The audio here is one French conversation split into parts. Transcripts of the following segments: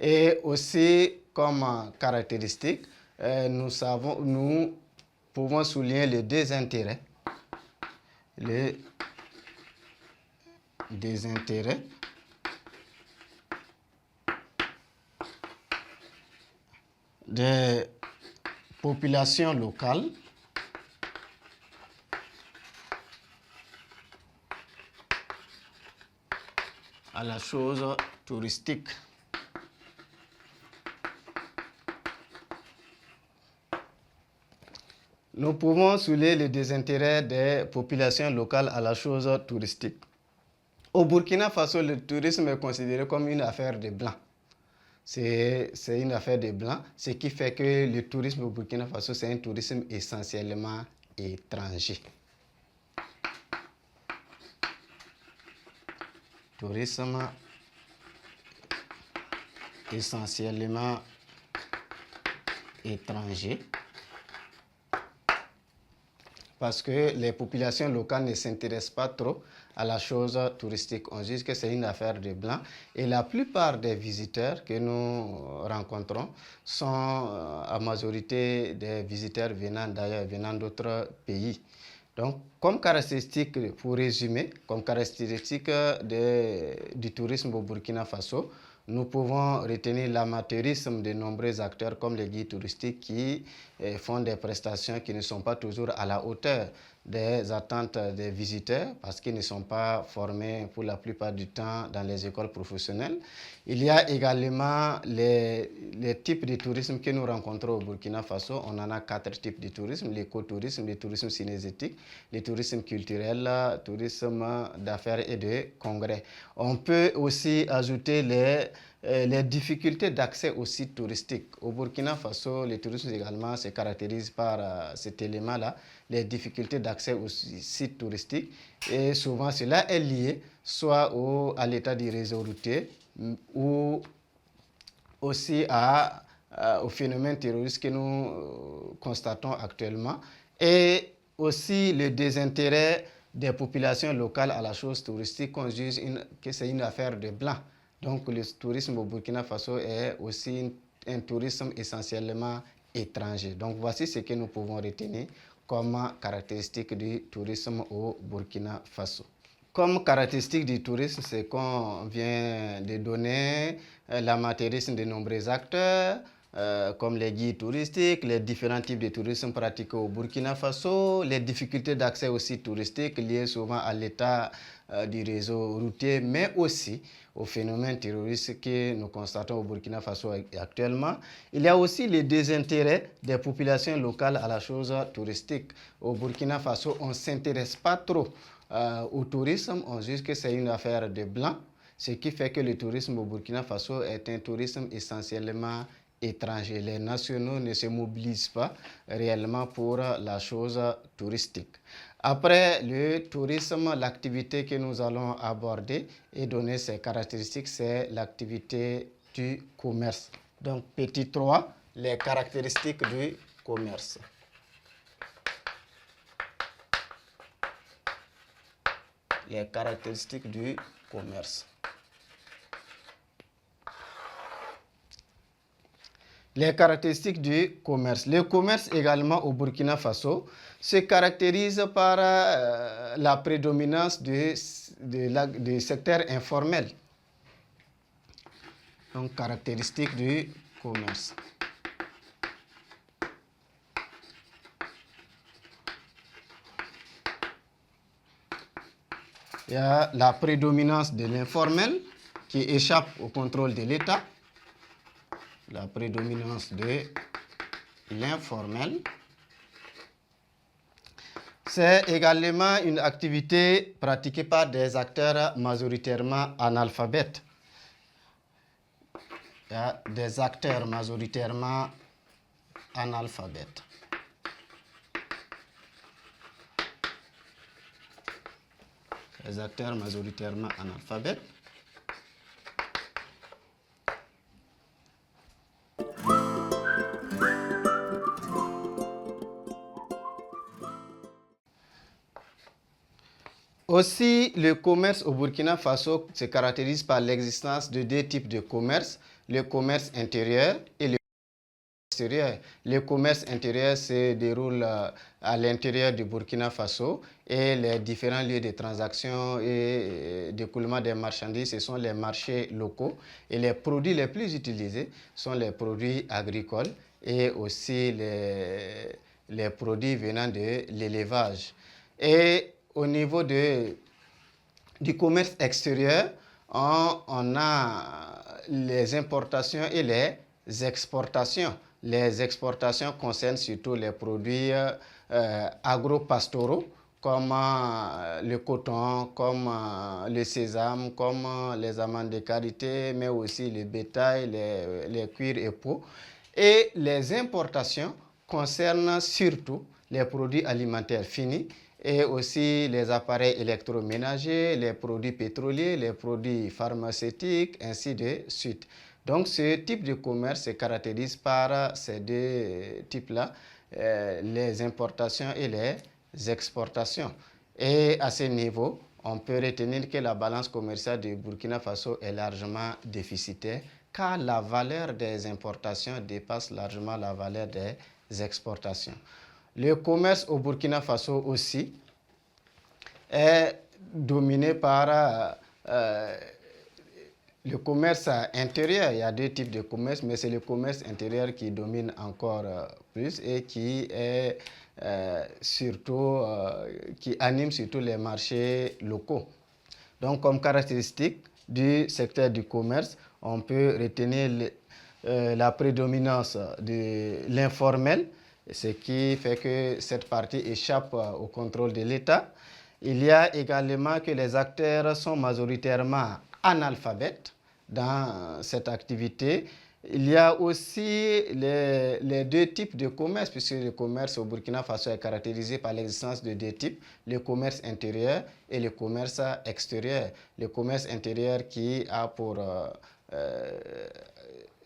Et aussi, comme caractéristique, nous pouvons souligner les désintérêts. Les désintérêts des populations locales à la chose touristique. Nous pouvons souligner le désintérêt des populations locales à la chose touristique. Au Burkina Faso, le tourisme est considéré comme une affaire de blancs. C'est une affaire de blancs, ce qui fait que le tourisme au Burkina Faso, c'est un tourisme essentiellement étranger. Tourisme essentiellement étranger. Parce que les populations locales ne s'intéressent pas trop à la chose touristique. On dit que c'est une affaire de blancs. Et la plupart des visiteurs que nous rencontrons sont à majorité des visiteurs venant d'autres pays. Donc, comme caractéristique, pour résumer, comme caractéristique du tourisme au Burkina Faso, nous pouvons retenir l'amateurisme de nombreux acteurs comme les guides touristiques qui font des prestations qui ne sont pas toujours à la hauteur des attentes des visiteurs parce qu'ils ne sont pas formés pour la plupart du temps dans les écoles professionnelles. Il y a également les types de tourisme que nous rencontrons au Burkina Faso. On en a 4 types de tourisme: l'écotourisme, le tourisme cinégétique, le tourisme culturel, le tourisme d'affaires et de congrès. On peut aussi ajouter les difficultés d'accès aux sites touristiques. Au Burkina Faso, le tourisme également se caractérise par cet élément-là, les difficultés d'accès aux sites touristiques. Et souvent, cela est lié soit à l'état du réseau routier ou aussi au phénomène terroriste que nous constatons actuellement, et aussi le désintérêt des populations locales à la chose touristique, qu'on juge que c'est une affaire de blancs. Donc le tourisme au Burkina Faso est aussi un tourisme essentiellement étranger. Donc voici ce que nous pouvons retenir comme caractéristique du tourisme au Burkina Faso. Comme caractéristique du tourisme, c'est qu'on vient de donner l'amateurisme de nombreux acteurs, comme les guides touristiques, les différents types de tourisme pratiqués au Burkina Faso, les difficultés d'accès aux sites touristiques liées souvent à l'état du réseau routier, mais aussi au phénomène terroriste que nous constatons au Burkina Faso actuellement. Il y a aussi le désintérêt des populations locales à la chose touristique. Au Burkina Faso, on ne s'intéresse pas trop au tourisme, on juge que c'est une affaire de blancs, ce qui fait que le tourisme au Burkina Faso est un tourisme essentiellement étranger. Les nationaux ne se mobilisent pas réellement pour la chose touristique. Après le tourisme, l'activité que nous allons aborder et donner ses caractéristiques, c'est l'activité du commerce. Donc, petit 3, les caractéristiques du commerce. Les caractéristiques du commerce. Les caractéristiques du commerce. Le commerce également au Burkina Faso se caractérise par la prédominance du secteur informel. Donc, caractéristiques du commerce. Il y a la prédominance de l'informel qui échappe au contrôle de l'État. La prédominance de l'informel. C'est également une activité pratiquée par des acteurs majoritairement analphabètes. Il y a des acteurs majoritairement analphabètes. Les acteurs majoritairement analphabètes. Aussi, le commerce au Burkina Faso se caractérise par l'existence de 2 types de commerce. le commerce intérieur et le extérieur. Le commerce intérieur se déroule à l'intérieur du Burkina Faso et les différents lieux de transactions et d'écoulement des marchandises, ce sont les marchés locaux. Et les produits les plus utilisés sont les produits agricoles et aussi les produits venant de l'élevage. Et au niveau du commerce extérieur, on a les importations et les exportations. Les exportations concernent surtout les produits agro-pastoraux comme le coton, comme le sésame, comme les amandes de karité, mais aussi le bétail, les cuirs et peaux. Et les importations concernent surtout les produits alimentaires finis et aussi les appareils électroménagers, les produits pétroliers, les produits pharmaceutiques, ainsi de suite. Donc ce type de commerce se caractérise par ces deux types-là, les importations et les exportations. Et à ce niveau, on peut retenir que la balance commerciale du Burkina Faso est largement déficitaire car la valeur des importations dépasse largement la valeur des exportations. Le commerce au Burkina Faso aussi est dominé par le commerce intérieur. Il y a deux types de commerce, mais c'est le commerce intérieur qui domine encore plus et qui est qui anime surtout les marchés locaux. Donc, comme caractéristique du secteur du commerce, on peut retenir la prédominance de l'informel, ce qui fait que cette partie échappe au contrôle de l'État. Il y a également que les acteurs sont majoritairement analphabètes dans cette activité. Il y a aussi les deux types de commerce, puisque le commerce au Burkina Faso est caractérisé par l'existence de deux types, le commerce intérieur et le commerce extérieur. Le commerce intérieur qui a pour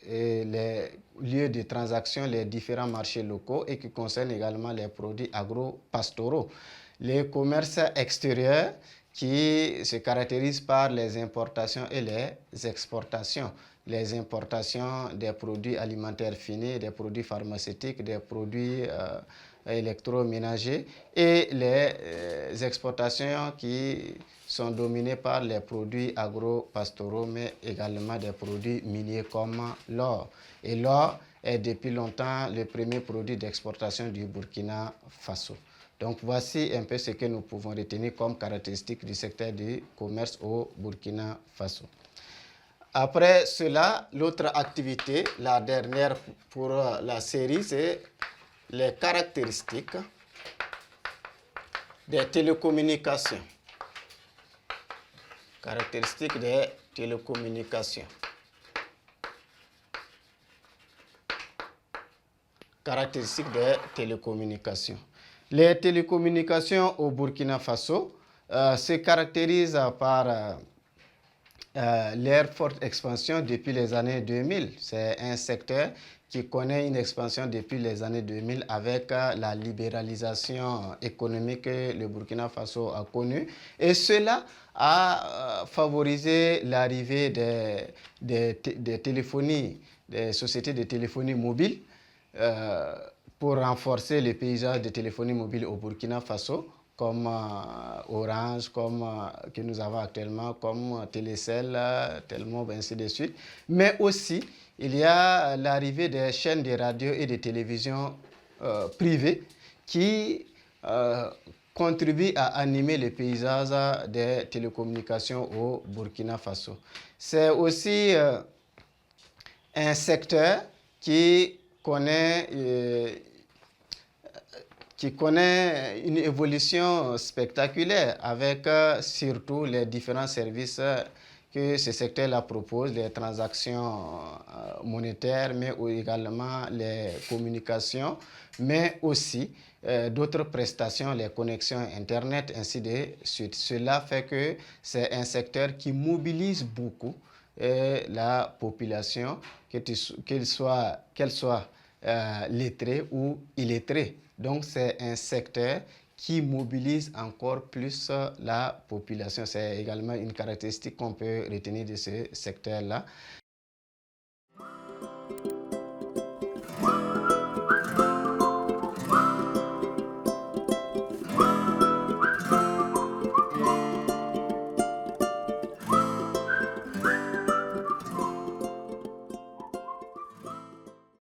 les lieux de transaction, les différents marchés locaux et qui concerne également les produits agro-pastoraux. Le commerce extérieur qui se caractérise par les importations et les exportations. Les importations des produits alimentaires finis, des produits pharmaceutiques, des produits électroménagers et les exportations qui sont dominées par les produits agro-pastoraux, mais également des produits miniers comme l'or. Et l'or est depuis longtemps le premier produit d'exportation du Burkina Faso. Donc voici un peu ce que nous pouvons retenir comme caractéristique du secteur du commerce au Burkina Faso. Après cela, l'autre activité, la dernière pour la série, c'est les caractéristiques des télécommunications. Caractéristiques des télécommunications. Caractéristiques des télécommunications. Les télécommunications au Burkina Faso se caractérisent par leur forte expansion depuis les années 2000. C'est un secteur qui connaît une expansion depuis les années 2000 avec la libéralisation économique que le Burkina Faso a connue. Et cela a favorisé l'arrivée des téléphonies, des sociétés de téléphonie mobile pour renforcer le paysage de téléphonie mobile au Burkina Faso, comme Orange, comme que nous avons actuellement, comme Télécel, Telmob, ainsi de suite. Mais aussi, il y a l'arrivée des chaînes de radio et de télévision privées qui contribuent à animer le paysage des télécommunications au Burkina Faso. C'est aussi un secteur qui connaît une évolution spectaculaire avec surtout les différents services que ce secteur-là propose, les transactions monétaires, mais également les communications, mais aussi d'autres prestations, les connexions Internet, ainsi de suite. Cela fait que c'est un secteur qui mobilise beaucoup la population, qu'elle soit lettrée ou illettrée. Donc, c'est un secteur qui mobilise encore plus la population. C'est également une caractéristique qu'on peut retenir de ce secteur-là.